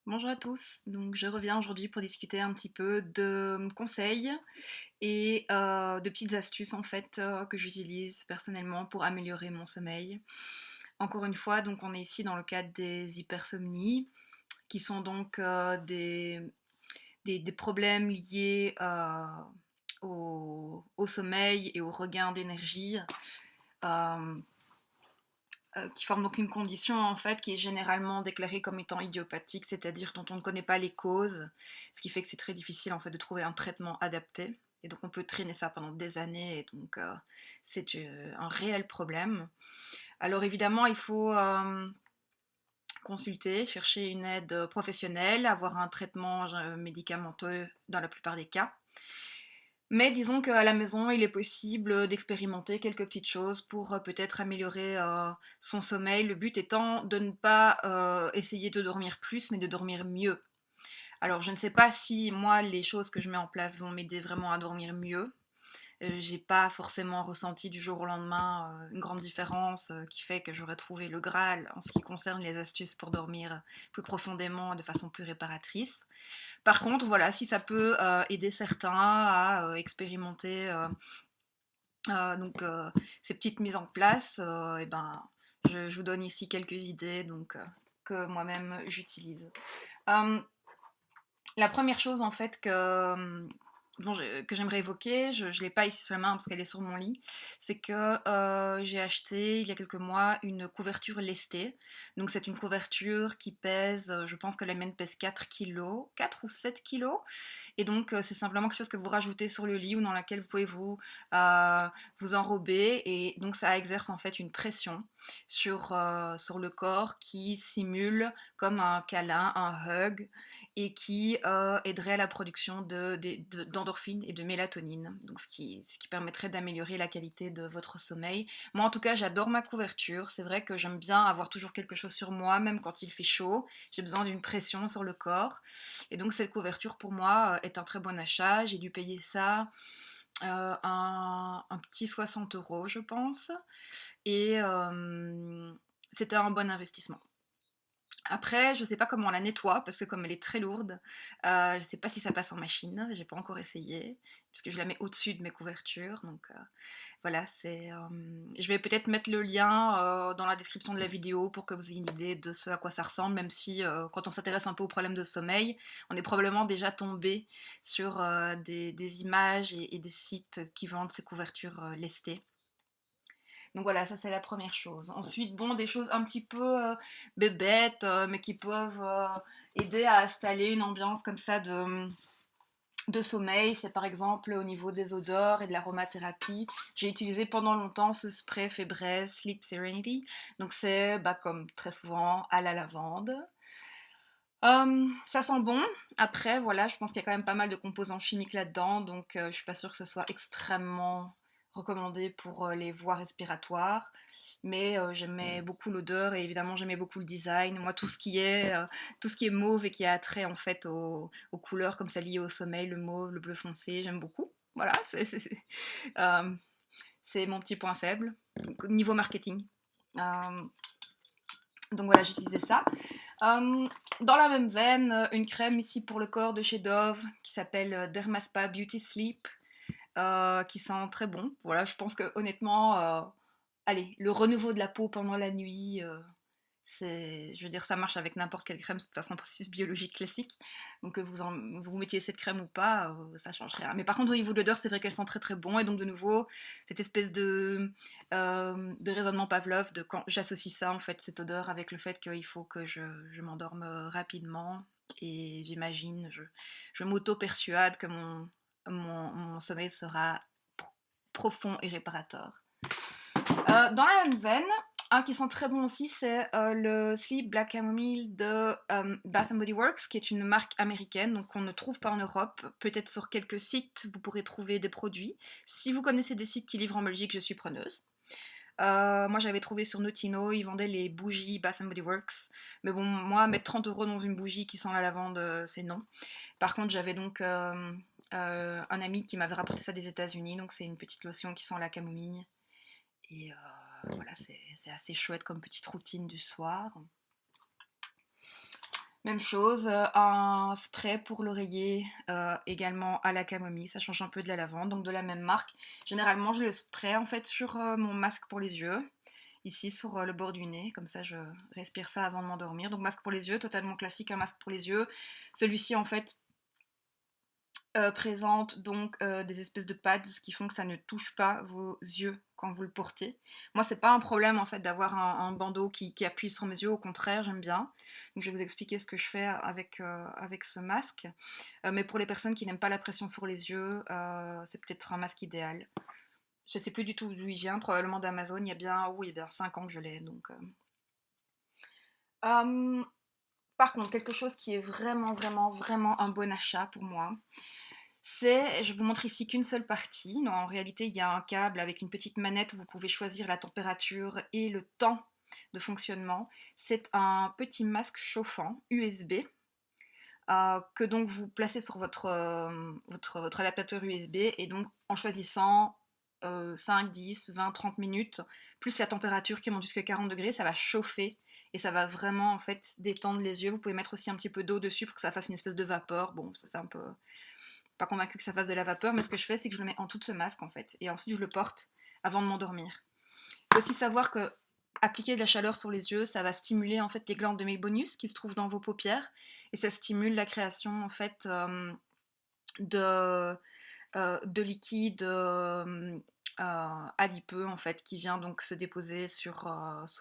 Bonjour à tous, donc je reviens aujourd'hui pour discuter un petit peu de conseils et de petites astuces en fait que j'utilise personnellement pour améliorer mon sommeil. Encore une fois, donc on est ici dans le cadre des hypersomnies, qui sont donc des problèmes liés au sommeil et au regain d'énergie. euh, qui forment donc une condition en fait qui est généralement déclarée comme étant idiopathique, c'est-à-dire dont on ne connaît pas les causes, ce qui fait que c'est très difficile en fait de trouver un traitement adapté. Et donc on peut traîner ça pendant des années, et donc c'est un réel problème. Alors évidemment, il faut consulter, chercher une aide professionnelle, avoir un traitement médicamenteux dans la plupart des cas. Mais disons qu'à la maison, il est possible d'expérimenter quelques petites choses pour peut-être améliorer son sommeil. Le but étant de ne pas essayer de dormir plus, mais de dormir mieux. Alors, je ne sais pas si moi, les choses que je mets en place vont m'aider vraiment à dormir mieux. J'ai pas forcément ressenti du jour au lendemain une grande différence qui fait que j'aurais trouvé le Graal en ce qui concerne les astuces pour dormir plus profondément de façon plus réparatrice. Par contre, voilà, si ça peut aider certains à expérimenter ces petites mises en place, et ben, je vous donne ici quelques idées que moi-même j'utilise. Euh, la première chose en fait que j'aimerais évoquer, je ne l'ai pas ici sur la main parce qu'elle est sur mon lit, c'est que j'ai acheté il y a quelques mois une couverture lestée. Donc c'est une couverture qui pèse, je pense que la mienne pèse 4 kilos, 4 ou 7 kilos. Et donc c'est simplement quelque chose que vous rajoutez sur le lit ou dans laquelle vous pouvez vous enrober. Et donc ça exerce en fait une pression sur le corps qui simule comme un câlin, un hug, et qui aiderait à la production d'endorphines et de mélatonine, donc ce qui permettrait d'améliorer la qualité de votre sommeil. Moi en tout cas j'adore ma couverture, c'est vrai que j'aime bien avoir toujours quelque chose sur moi, même quand il fait chaud, j'ai besoin d'une pression sur le corps, et donc cette couverture pour moi est un très bon achat, j'ai dû payer ça un petit 60 euros je pense, et c'était un bon investissement. Après, je sais pas comment on la nettoie parce que comme elle est très lourde, je sais pas si ça passe en machine. J'ai pas encore essayé puisque je la mets au-dessus de mes couvertures. Donc voilà, je vais peut-être mettre le lien dans la description de la vidéo pour que vous ayez une idée de ce à quoi ça ressemble. Même si quand on s'intéresse un peu aux problèmes de sommeil, on est probablement déjà tombé sur des images et des sites qui vendent ces couvertures lestées. Donc voilà, ça c'est la première chose. Ensuite, bon, des choses un petit peu bébêtes, mais qui peuvent aider à installer une ambiance comme ça de sommeil. C'est par exemple au niveau des odeurs et de l'aromathérapie. J'ai utilisé pendant longtemps ce spray Febreze Sleep Serenity. Donc c'est comme très souvent à la lavande. Ça sent bon. Après, voilà, je pense qu'il y a quand même pas mal de composants chimiques là-dedans, donc je suis pas sûre que ce soit extrêmement recommandé pour les voies respiratoires. Mais j'aimais beaucoup l'odeur et évidemment j'aimais beaucoup le design. Moi, tout ce qui est mauve et qui a attrait en fait aux couleurs comme ça liées au sommeil, le mauve, le bleu foncé, j'aime beaucoup. Voilà, euh, c'est mon petit point faible. Donc, niveau marketing. Euh, donc voilà, j'utilisais ça. Dans la même veine, une crème ici pour le corps de chez Dove qui s'appelle Dermaspa Beauty Sleep, qui sent très bon. Voilà, je pense que honnêtement, allez, le renouveau de la peau pendant la nuit, je veux dire, ça marche avec n'importe quelle crème, c'est un processus biologique classique. Donc que vous mettiez cette crème ou pas, ça change rien. Mais par contre, au niveau de l'odeur, c'est vrai qu'elle sent très très bon. Et donc de nouveau, cette espèce de raisonnement Pavlov, de quand j'associe ça, en fait, cette odeur avec le fait qu'il faut que je m'endorme rapidement. Et j'imagine, je m'auto-persuade que mon sommeil sera profond et réparateur. Dans la même veine, un qui sent très bon aussi, c'est le Sleep Black Camomile de Bath Body Works, qui est une marque américaine, donc on ne trouve pas en Europe. Peut-être sur quelques sites, vous pourrez trouver des produits. Si vous connaissez des sites qui livrent en Belgique, je suis preneuse. Moi, j'avais trouvé sur Notino, ils vendaient les bougies Bath Body Works. Mais bon, moi, mettre 30 euros dans une bougie qui sent la lavande, c'est non. Par contre, j'avais donc un ami qui m'avait rapporté ça des États-Unis, donc c'est une petite lotion qui sent la camomille. Et voilà, c'est assez chouette comme petite routine du soir. Même chose, un spray pour l'oreiller, également à la camomille, ça change un peu de la lavande, donc de la même marque. Généralement, je le spray en fait sur mon masque pour les yeux, ici sur le bord du nez, comme ça je respire ça avant de m'endormir. Donc masque pour les yeux, totalement classique, un masque pour les yeux. Celui-ci en fait présente donc des espèces de pads qui font que ça ne touche pas vos yeux quand vous le portez. Moi, c'est pas un problème en fait d'avoir un bandeau qui appuie sur mes yeux, au contraire, j'aime bien. Donc, je vais vous expliquer ce que je fais avec ce masque. Mais pour les personnes qui n'aiment pas la pression sur les yeux, c'est peut-être un masque idéal. Je sais plus du tout d'où il vient, probablement d'Amazon. Il y a bien 5 ans que je l'ai. Euh, Par contre, quelque chose qui est vraiment, vraiment, vraiment un bon achat pour moi, je vous montre ici qu'une seule partie. Non, en réalité, il y a un câble avec une petite manette où vous pouvez choisir la température et le temps de fonctionnement. C'est un petit masque chauffant USB que donc vous placez sur votre adaptateur USB et donc en choisissant 5, 10, 20, 30 minutes, plus la température qui monte jusqu'à 40 degrés, ça va chauffer et ça va vraiment en fait détendre les yeux. Vous pouvez mettre aussi un petit peu d'eau dessus pour que ça fasse une espèce de vapeur. Bon, ça c'est un peu pas convaincue que ça fasse de la vapeur, mais ce que je fais, c'est que je le mets en dessous de ce masque en fait, et ensuite je le porte avant de m'endormir. Il faut aussi savoir que appliquer de la chaleur sur les yeux, ça va stimuler en fait les glandes de Meibomius qui se trouvent dans vos paupières, et ça stimule la création en fait de, de liquide adipeux en fait, qui vient donc se déposer sur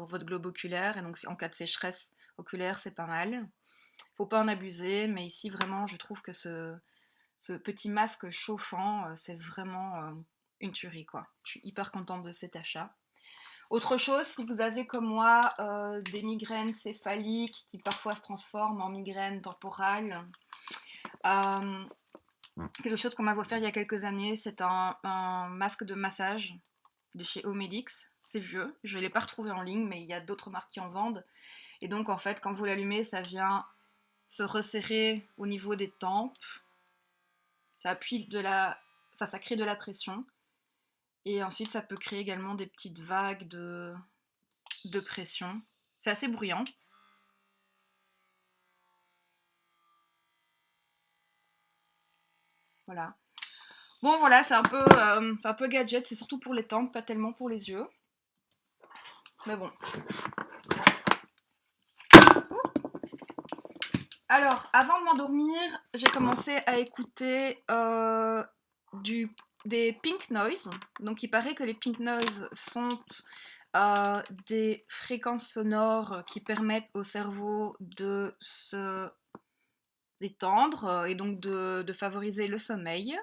votre globe oculaire, et donc en cas de sécheresse oculaire, c'est pas mal. Faut pas en abuser, mais ici vraiment, je trouve que ce petit masque chauffant, c'est vraiment une tuerie quoi. Je suis hyper contente de cet achat. Autre chose, si vous avez comme moi des migraines céphaliques qui parfois se transforment en migraines temporales, euh, quelque chose qu'on m'a offert il y a quelques années, c'est un masque de massage de chez Omedix. C'est vieux, je ne l'ai pas retrouvé en ligne, mais il y a d'autres marques qui en vendent. Et donc en fait, quand vous l'allumez, ça vient se resserrer au niveau des tempes. Ça appuie enfin ça crée de la pression. Et ensuite, ça peut créer également des petites vagues de pression. C'est assez bruyant. Voilà. Bon, voilà, c'est un peu gadget. C'est surtout pour les tempes, pas tellement pour les yeux. Mais bon. Alors, avant de m'endormir, j'ai commencé à écouter des pink noise. Donc, il paraît que les pink noise sont des fréquences sonores qui permettent au cerveau de se détendre et donc de favoriser le sommeil.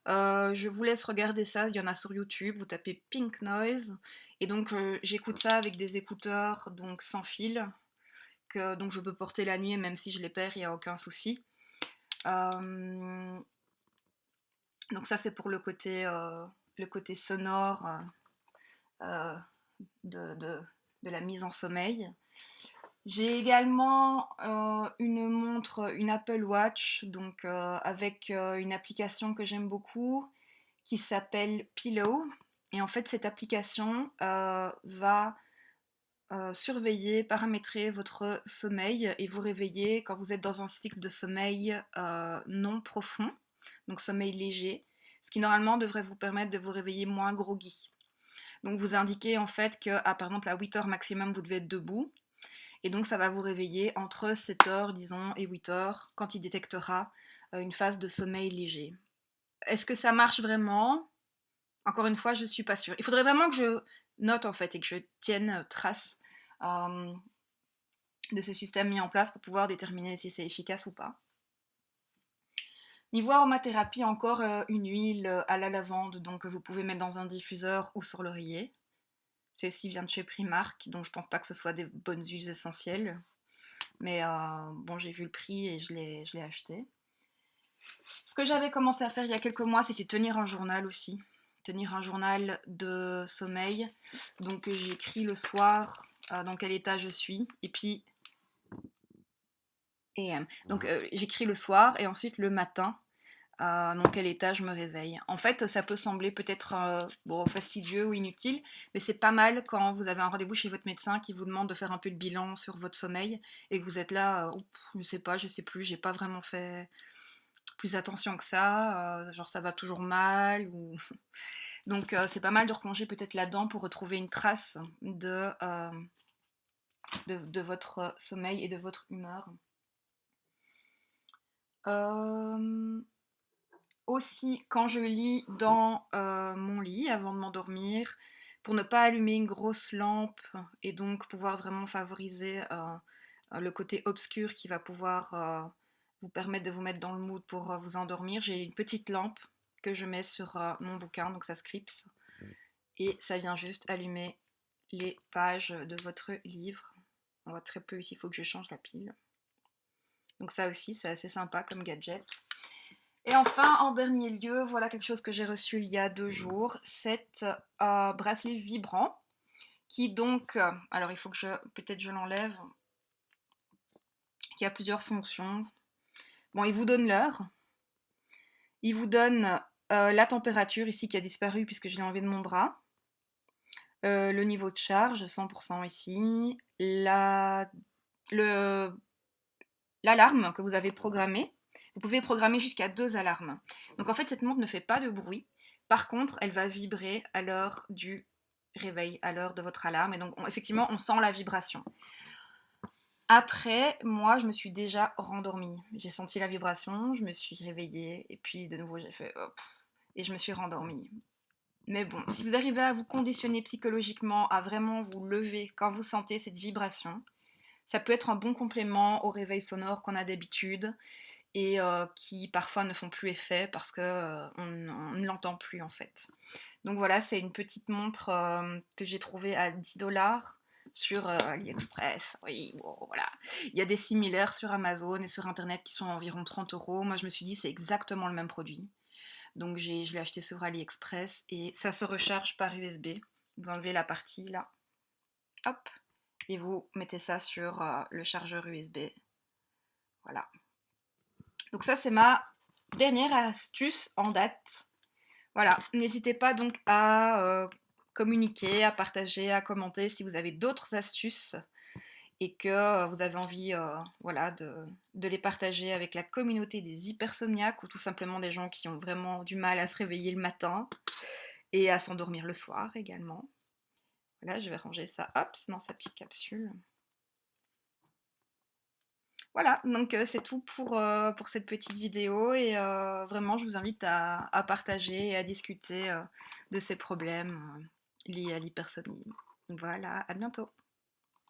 Je vous laisse regarder ça, il y en a sur YouTube, vous tapez Pink Noise, et donc j'écoute ça avec des écouteurs donc sans fil, que donc je peux porter la nuit, et même si je les perds, il n'y a aucun souci. Donc ça c'est pour le côté sonore euh, de, de, de la mise en sommeil. J'ai également une montre, une Apple Watch, donc avec une application que j'aime beaucoup qui s'appelle Pillow. Et en fait, cette application va surveiller, paramétrer votre sommeil et vous réveiller quand vous êtes dans un cycle de sommeil non profond, donc sommeil léger, ce qui normalement devrait vous permettre de vous réveiller moins groggy. Donc vous indiquez en fait que, par exemple, à 8 heures maximum, vous devez être debout. Et donc ça va vous réveiller entre 7 heures, disons, et 8 heures, quand il détectera une phase de sommeil léger. Est-ce que ça marche vraiment? Encore une fois, je ne suis pas sûre. Il faudrait vraiment que je note en fait et que je tienne trace euh, de ce système mis en place pour pouvoir déterminer si c'est efficace ou pas. Niveau aromathérapie, encore une huile à la lavande, donc vous pouvez mettre dans un diffuseur ou sur l'oreiller. Celle-ci vient de chez Primark, donc je pense pas que ce soit des bonnes huiles essentielles. Mais bon, j'ai vu le prix et je l'ai acheté. Ce que j'avais commencé à faire il y a quelques mois, c'était tenir un journal aussi. Tenir un journal de sommeil. Donc j'écris le soir dans quel état je suis. Et puis... Donc j'écris le soir et ensuite le matin. Dans quel état je me réveille. En fait, ça peut sembler peut-être bon, fastidieux ou inutile, mais c'est pas mal quand vous avez un rendez-vous chez votre médecin qui vous demande de faire un peu de bilan sur votre sommeil et que vous êtes là, je sais pas, je sais plus, j'ai pas vraiment fait plus attention que ça, genre ça va toujours mal. Ou... Donc c'est pas mal de replonger peut-être là-dedans pour retrouver une trace de votre sommeil et de votre humeur. Euh, Aussi, quand je lis dans mon lit avant de m'endormir, pour ne pas allumer une grosse lampe et donc pouvoir vraiment favoriser le côté obscur qui va pouvoir vous permettre de vous mettre dans le mood pour vous endormir, j'ai une petite lampe que je mets sur mon bouquin, donc ça se clipse, et ça vient juste allumer les pages de votre livre. On voit très peu ici, il faut que je change la pile. Donc ça aussi, c'est assez sympa comme gadget. Et enfin, en dernier lieu, voilà quelque chose que j'ai reçu il y a 2 jours, cet bracelet vibrant, qui donc, alors il faut que peut-être je l'enlève, qui a plusieurs fonctions. Bon, il vous donne l'heure, il vous donne la température ici qui a disparu puisque je l'ai enlevé de mon bras, le niveau de charge, 100% ici, l'alarme que vous avez programmée. Vous pouvez programmer jusqu'à 2 alarmes. Donc en fait, cette montre ne fait pas de bruit. Par contre, elle va vibrer à l'heure du réveil, à l'heure de votre alarme. Et donc, effectivement, on sent la vibration. Après, moi, je me suis déjà rendormie. J'ai senti la vibration, je me suis réveillée, et puis de nouveau, j'ai fait hop, et je me suis rendormie. Mais bon, si vous arrivez à vous conditionner psychologiquement, à vraiment vous lever quand vous sentez cette vibration, ça peut être un bon complément au réveil sonore qu'on a d'habitude et qui parfois ne font plus effet parce que on ne l'entend plus en fait. Donc voilà, c'est une petite montre que j'ai trouvée à 10 $ sur AliExpress. Oui, bon, voilà. Il y a des similaires sur Amazon et sur Internet qui sont à environ 30 €. Moi, je me suis dit, c'est exactement le même produit. Donc je l'ai acheté sur AliExpress et ça se recharge par USB. Vous enlevez la partie là, hop, et vous mettez ça sur le chargeur USB. Voilà. Donc ça, c'est ma dernière astuce en date. Voilà, n'hésitez pas donc à communiquer, à partager, à commenter si vous avez d'autres astuces et que vous avez envie voilà, de les partager avec la communauté des hypersomniaques ou tout simplement des gens qui ont vraiment du mal à se réveiller le matin et à s'endormir le soir également. Voilà, je vais ranger ça, hop, dans sa petite capsule. Voilà, donc c'est tout pour cette petite vidéo et vraiment je vous invite à partager et à discuter de ces problèmes liés à l'hypersomnie. Voilà, à bientôt.